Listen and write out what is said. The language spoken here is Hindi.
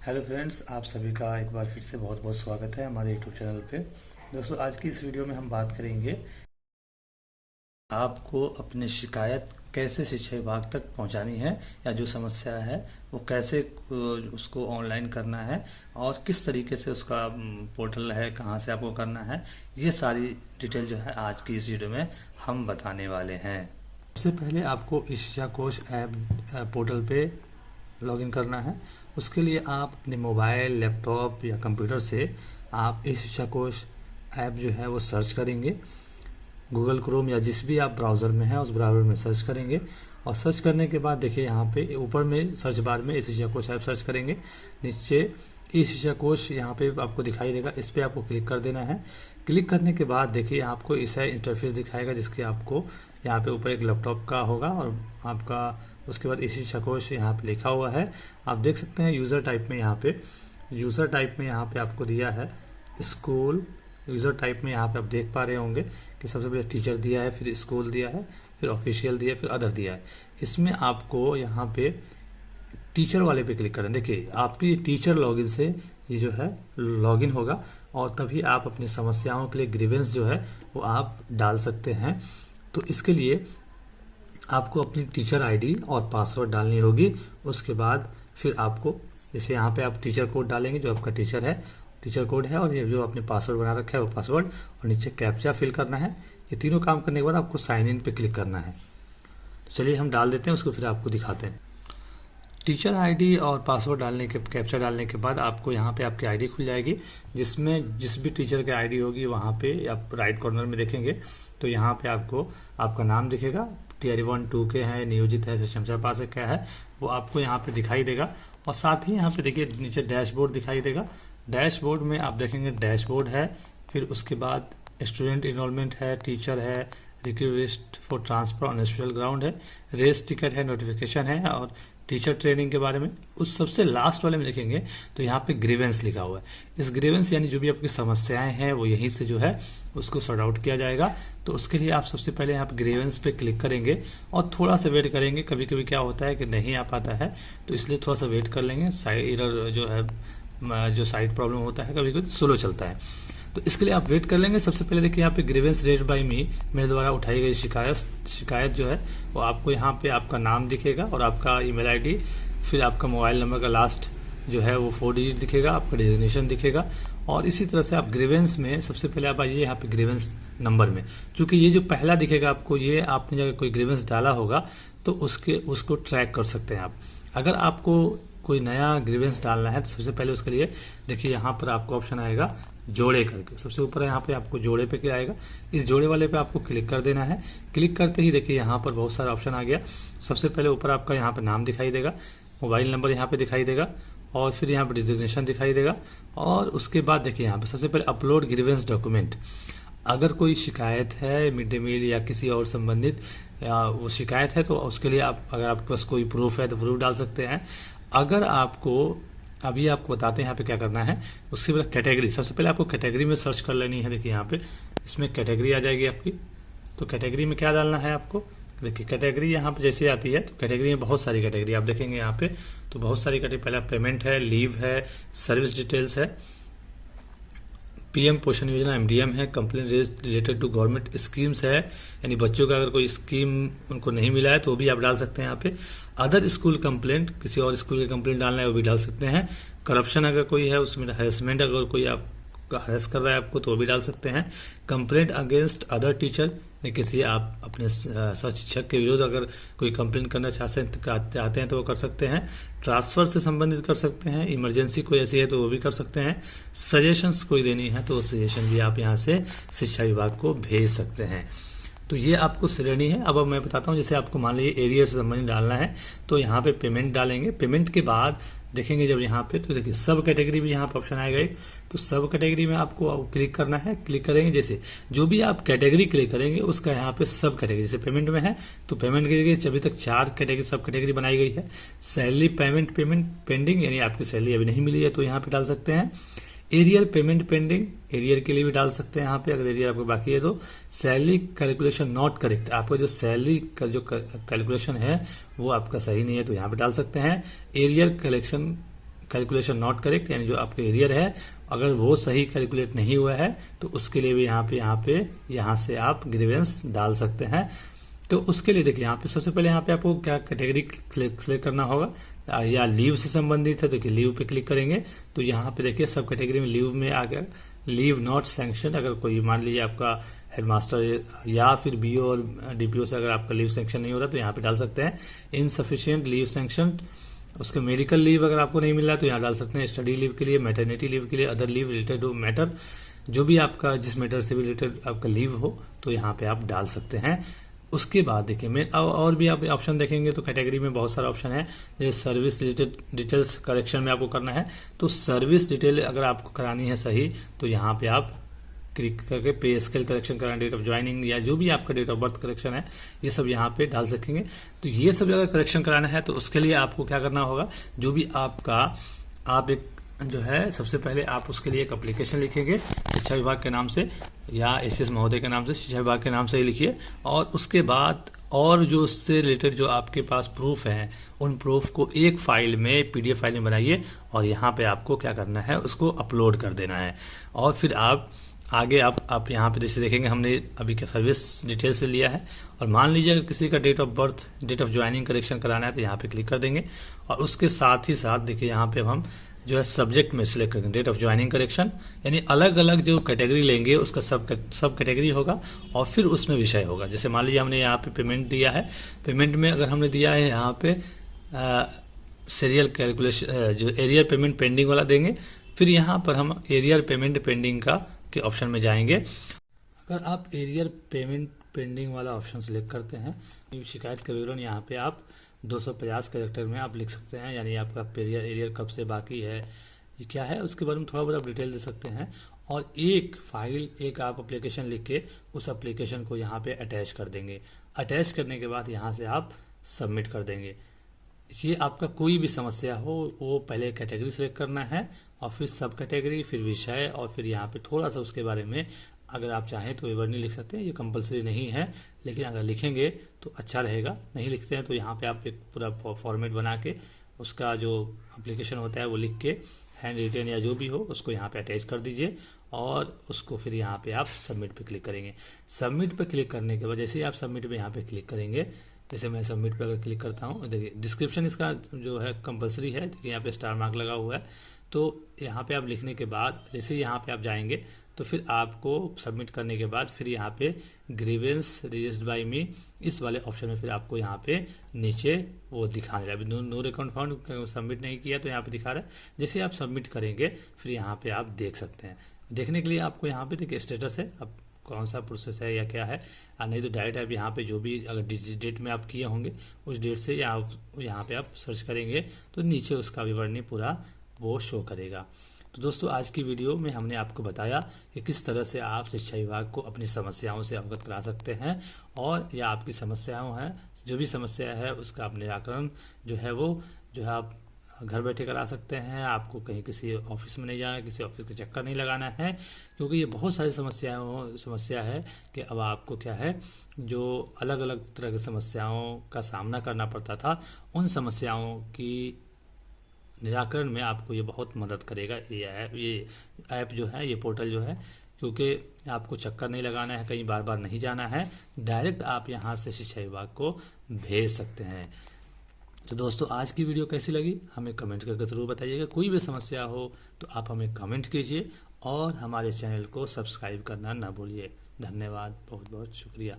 हेलो फ्रेंड्स, आप सभी का एक बार फिर से बहुत बहुत स्वागत है हमारे यूट्यूब चैनल पे। दोस्तों, आज की इस वीडियो में हम बात करेंगे आपको अपनी शिकायत कैसे शिक्षा विभाग तक पहुंचानी है, या जो समस्या है वो कैसे उसको ऑनलाइन करना है और किस तरीके से उसका पोर्टल है, कहां से आपको करना है। ये सारी डिटेल जो है आज की इस वीडियो में हम बताने वाले हैं। सबसे पहले आपको इस शिक्षा कोश ऐप पोर्टल पे लॉगिन करना है। उसके लिए आप अपने मोबाइल, लैपटॉप या कंप्यूटर से आप इस शिक्षा कोश ऐप जो है वो सर्च करेंगे। गूगल क्रोम या जिस भी आप ब्राउज़र में है उस ब्राउज़र में सर्च करेंगे, और सर्च करने के बाद देखिए यहाँ पे ऊपर में सर्च बार में इस शिक्षा कोश ऐप सर्च करेंगे। नीचे इस शिक्षा कोश यहाँ पे आपको दिखाई देगा, इस पे आपको क्लिक कर देना है। क्लिक करने के बाद देखिए आपको ऐसा इंटरफेस दिखाएगा, जिसके आपको यहाँ पे ऊपर एक लैपटॉप का होगा और आपका उसके बाद इसी शिक्षा कोश यहाँ पे लिखा हुआ है। आप देख सकते हैं यूज़र टाइप में यहाँ पे आपको दिया है स्कूल। यूज़र टाइप में यहाँ पे आप देख पा रहे होंगे कि सबसे पहले टीचर दिया है, फिर स्कूल दिया है, फिर ऑफिशियल दिया है, फिर अदर दिया है। इसमें आपको यहाँ पे टीचर वाले पे क्लिक करें। देखिए आपकी टीचर लॉगिन से ये जो है लॉगिन होगा, और तभी आप अपनी समस्याओं के लिए ग्रीवेंस जो है वो आप डाल सकते हैं। तो इसके लिए आपको अपनी टीचर आईडी और पासवर्ड डालनी होगी। उसके बाद फिर आपको जैसे यहाँ पे आप टीचर कोड डालेंगे, जो आपका टीचर कोड है, और ये जो आपने पासवर्ड बना रखा है वो पासवर्ड, और नीचे कैप्चा फिल करना है। ये तीनों काम करने के बाद आपको साइन इन पे क्लिक करना है। तो चलिए हम डाल देते हैं, उसको फिर आपको दिखाते हैं। टीचर आईडी और पासवर्ड डालने के कैप्चा डालने के बाद आपको यहाँ पे आपकी आईडी खुल जाएगी, जिसमें जिस भी टीचर की आईडी होगी वहाँ पे आप राइट कॉर्नर में देखेंगे तो यहाँ पे आपको आपका नाम दिखेगा। टियर 1 2 के हैं, नियोजित है, सक्षम पास है, क्या है वो आपको यहाँ पे दिखाई देगा। और साथ ही यहाँ पे देखिए नीचे डैशबोर्ड दिखाई देगा। डैशबोर्ड में आप देखेंगे डैशबोर्ड है, फिर उसके बाद स्टूडेंट इनरोलमेंट है, टीचर है, request for transfer on special ground है, रेस टिकट है, नोटिफिकेशन है, और टीचर ट्रेनिंग के बारे में। उस सबसे लास्ट वाले में देखेंगे तो यहाँ पे ग्रीवेंस लिखा हुआ है। इस ग्रीवेंस यानी जो भी आपकी समस्याएं हैं वो यहीं से जो है उसको सॉर्ट आउट किया जाएगा। तो उसके लिए आप सबसे पहले यहाँ पे ग्रीवेंस पे क्लिक करेंगे और थोड़ा सा वेट करेंगे। कभी कभी क्या होता है कि नहीं आ पाता है, तो इसलिए थोड़ा सा वेट कर लेंगे। एरर जो है, जो साइट प्रॉब्लम होता है, कभी कभी स्लो चलता है, तो इसके लिए आप वेट कर लेंगे। सबसे पहले देखिए यहाँ पे ग्रीवेंस रेज बाय मी, मेरे द्वारा उठाई गई शिकायत जो है वो आपको यहाँ पे आपका नाम दिखेगा और आपका ईमेल आईडी, फिर आपका मोबाइल नंबर का लास्ट जो है वो 4 डिजिट दिखेगा, आपका डेजिग्नेशन दिखेगा। और इसी तरह से आप ग्रीवेंस में सबसे पहले आप आइए यहाँ पे ग्रीवेंस नंबर में, चूंकि ये जो पहला दिखेगा आपको, ये आपने जगह कोई ग्रीवेंस डाला होगा तो उसको ट्रैक कर सकते हैं आप। अगर आपको कोई नया ग्रीवेंस डालना है तो सबसे पहले उसके लिए देखिए यहाँ पर आपको ऑप्शन आएगा जोड़े करके, सबसे ऊपर यहाँ पे आपको जोड़े पे क्या आएगा, इस जोड़े वाले पे आपको क्लिक कर देना है। क्लिक करते ही देखिए यहाँ पर बहुत सारा ऑप्शन आ गया। सबसे पहले ऊपर आपका यहाँ पे नाम दिखाई देगा, मोबाइल नंबर यहाँ पे दिखाई देगा, और फिर यहाँ पे डिजिग्नेशन दिखाई देगा। और उसके बाद देखिए यहाँ पे सबसे पहले अपलोड ग्रीवेंस डॉक्यूमेंट। अगर कोई शिकायत है मिड डे मील या किसी और संबंधित वो शिकायत है तो उसके लिए आप, अगर आपके पास कोई प्रूफ है तो प्रूफ डाल सकते हैं। अगर आपको अभी आपको बताते हैं यहाँ पे क्या करना है। उसके बाद कैटेगरी, सबसे पहले आपको कैटेगरी में सर्च कर लेनी है। देखिए यहाँ पे इसमें कैटेगरी आ जाएगी आपकी, तो कैटेगरी में क्या डालना है आपको। देखिए कैटेगरी यहाँ पे जैसे आती है तो कैटेगरी में बहुत सारी कैटेगरी आप देखेंगे यहाँ पे, तो बहुत सारी कैटेगरी। पहला पेमेंट है, लीव है, सर्विस डिटेल्स है, पीएम पोषण योजना एमडीएम है, complain related to government schemes है, यानी बच्चों का अगर कोई स्कीम उनको नहीं मिला है तो वो भी आप डाल सकते हैं यहाँ पे। अदर स्कूल कंप्लेंट, किसी और स्कूल के कंप्लेंट डालना है वो भी डाल सकते हैं। करप्शन अगर कोई है उसमें, हैरेसमेंट अगर कोई आप हरेस कर रहा है आपको तो वो भी डाल सकते हैं। कंप्लेंट अगेंस्ट अदर टीचर, किसी आप अपने शिक्षक के विरुद्ध अगर कोई कंप्लेंट करना चाहते हैं तो वो कर सकते हैं। ट्रांसफर से संबंधित कर सकते हैं, इमरजेंसी कोई ऐसी है तो वो भी कर सकते हैं। सजेशंस कोई देनी है तो सजेशन भी आप यहाँ से शिक्षा विभाग को भेज सकते हैं। तो ये आपको श्रेणी है। अब मैं बताता हूँ, जैसे आपको मान लीजिए एरिया से संबंधित डालना है तो यहाँ पे पेमेंट डालेंगे। पेमेंट के बाद देखेंगे जब यहाँ पे, तो देखिए सब कैटेगरी भी यहाँ पे ऑप्शन आएगा एक, तो सब कैटेगरी में आपको क्लिक करना है। क्लिक करेंगे, जैसे जो भी आप कैटेगरी क्लिक करेंगे उसका यहाँ पे सब कैटेगरी, जैसे पेमेंट में है तो पेमेंट के लिए अभी तक 4 कैटेगरी सब कैटेगरी बनाई गई है। सैलरी पेमेंट पेंडिंग, यानी आपकी सैलरी अभी नहीं मिली है तो यहाँ पे डाल सकते हैं। एरियर पेमेंट पेंडिंग, एरियर के लिए भी डाल सकते हैं यहाँ पे, अगर एरियर आपको बाकी है तो। सैलरी कैलकुलेशन नॉट करेक्ट, आपका जो सैलरी का जो कैलकुलेशन है वो आपका सही नहीं है तो यहाँ पे डाल सकते हैं। Arrear collection calculation not correct, यानी जो आपके एरियर है अगर वो सही कैलकुलेट नहीं हुआ है तो उसके लिए भी यहाँ से आप ग्रीवेंस डाल सकते हैं। तो उसके लिए देखिए यहाँ पे सबसे पहले यहाँ पे आपको क्या कैटेगरी सिलेक्ट करना होगा, या लीव से संबंधित है तो कि लीव पे क्लिक करेंगे तो यहाँ पे देखिए सब कैटेगरी में लीव में आ गया लीव नॉट सैंक्शन। अगर कोई मान लीजिए आपका हेडमास्टर या फिर बीओ और डीपीओ से अगर आपका लीव सैंक्शन नहीं हो रहा तो यहाँ पे डाल सकते हैं इनसफिशियंट लीव सैंक्शन। उसके मेडिकल लीव अगर आपको नहीं मिल रहा है तो यहाँ डाल सकते हैं स्टडी लीव के लिए, मैटरनिटी लीव के लिए, other leave related to matter, जो भी आपका जिस मैटर से भी रिलेटेड आपका लीव हो तो यहाँ पे आप डाल सकते हैं। उसके बाद देखिए मैं और भी आप ऑप्शन देखेंगे तो कैटेगरी में बहुत सारा ऑप्शन है। जैसे सर्विस रिलेटेड डिटेल्स करेक्शन में आपको करना है तो सर्विस डिटेल अगर आपको करानी है सही तो यहाँ पे आप क्लिक करके पे स्केल करेक्शन कराना, डेट ऑफ ज्वाइनिंग या जो भी आपका डेट ऑफ बर्थ करेक्शन है ये सब यहाँ पे डाल सकेंगे। तो ये सब अगर करेक्शन कराना है तो उसके लिए आपको क्या करना होगा, जो भी आपका आप एक जो है सबसे पहले आप उसके लिए एक एप्लीकेशन लिखेंगे शिक्षा विभाग के नाम से या एसएस महोदय के नाम से, शिक्षा विभाग के नाम से ही लिखिए। और उसके बाद और जो उससे रिलेटेड जो आपके पास प्रूफ हैं उन प्रूफ को एक फाइल में पीडीएफ फाइल में बनाइए और यहाँ पे आपको क्या करना है उसको अपलोड कर देना है। और फिर आप आगे आप यहाँ पे जैसे देखेंगे हमने अभी क्या सर्विस डिटेल से लिया है और मान लीजिए अगर किसी का date of birth date of joining correction कराना है तो यहाँ पे क्लिक कर देंगे। और उसके साथ ही साथ देखिए यहाँ पे हम जो है सब्जेक्ट में सिलेक्ट करेंगे डेट ऑफ ज्वाइनिंग करेक्शन, यानी अलग अलग जो कैटेगरी लेंगे उसका सब कैटेगरी होगा और फिर उसमें विषय होगा। जैसे मान लीजिए हमने यहाँ पे पेमेंट दिया है, पेमेंट में अगर हमने दिया है यहाँ पे सीरियल कैलकुलेशन जो एरियर पेमेंट पेंडिंग वाला देंगे, फिर यहाँ पर हम एरियर पेमेंट पेंडिंग का के ऑप्शन में जाएंगे। अगर आप एरियर पेमेंट पेंडिंग वाला ऑप्शन सेलेक्ट करते हैं शिकायत का विवरण यहाँ पे आप 250 कैरेक्टर में आप लिख सकते हैं, यानी आपका एरियर कब से बाकी है ये क्या है उसके बारे में थोड़ा बहुत आप डिटेल दे सकते हैं। और एक फाइल एक आप एप्लीकेशन लिख के उस एप्लीकेशन को यहाँ पे अटैच कर देंगे। अटैच करने के बाद यहाँ से आप सबमिट कर देंगे। ये आपका कोई भी समस्या हो वो पहले कैटेगरी सेलेक्ट करना है और फिर सब कैटेगरी, फिर विषय और फिर यहाँ पे थोड़ा सा उसके बारे में अगर आप चाहें तो विवरणी लिख सकते हैं। ये कंपलसरी नहीं है लेकिन अगर लिखेंगे तो अच्छा रहेगा, नहीं लिखते हैं तो यहाँ पे आप एक पूरा फॉर्मेट बना के उसका जो एप्लीकेशन होता है वो लिख के हैंड रिटेन या जो भी हो उसको यहाँ पे अटैच कर दीजिए और उसको फिर यहाँ पे आप सबमिट पे क्लिक करेंगे। सबमिट पे क्लिक करने के बाद जैसे ही आप सबमिट पे यहाँ पे क्लिक करेंगे, जैसे मैं सबमिट पे अगर क्लिक करता हूँ देखिए डिस्क्रिप्शन इसका जो है कंपलसरी है, देखिए यहाँ पे स्टार मार्क लगा हुआ है। तो यहाँ पे आप लिखने के बाद जैसे यहाँ पे आप जाएंगे तो फिर आपको सबमिट करने के बाद फिर यहाँ पे ग्रीवेंस रेज्ड बाय मी इस वाले ऑप्शन में फिर आपको यहाँ पे नीचे वो दिखा रहा है। अभी नो अकाउंट फाउंड सबमिट नहीं किया तो यहाँ पे दिखा रहा है। जैसे आप सबमिट करेंगे फिर यहाँ पे आप देख सकते हैं। देखने के लिए आपको यहाँ पे देखिए स्टेटस है, अब कौन सा प्रोसेस है या क्या है, नहीं तो डायरेक्ट आप यहाँ पे जो भी अगर डेट में आप किए होंगे उस डेट से यहाँ पे आप सर्च करेंगे तो नीचे उसका विवरणी पूरा वो शो करेगा। तो दोस्तों आज की वीडियो में हमने आपको बताया कि किस तरह से आप शिक्षा विभाग को अपनी समस्याओं से अवगत करा सकते हैं और या आपकी समस्याओं हैं जो भी समस्या है उसका आप निराकरण जो है आप घर बैठे करा सकते हैं। आपको कहीं किसी ऑफिस में नहीं जाना है, किसी ऑफिस का चक्कर नहीं लगाना है, क्योंकि ये बहुत सारी समस्या है कि अब आपको क्या है जो अलग अलग तरह की समस्याओं का सामना करना पड़ता था उन समस्याओं की निराकरण में आपको ये बहुत मदद करेगा। ये ऐप जो है, ये पोर्टल जो है, क्योंकि आपको चक्कर नहीं लगाना है, कहीं बार बार नहीं जाना है, डायरेक्ट आप यहाँ से शिक्षा विभाग को भेज सकते हैं। तो दोस्तों आज की वीडियो कैसी लगी हमें कमेंट करके ज़रूर बताइएगा। कोई भी समस्या हो तो आप हमें कमेंट कीजिए और हमारे चैनल को सब्सक्राइब करना ना भूलिए। धन्यवाद, बहुत बहुत शुक्रिया।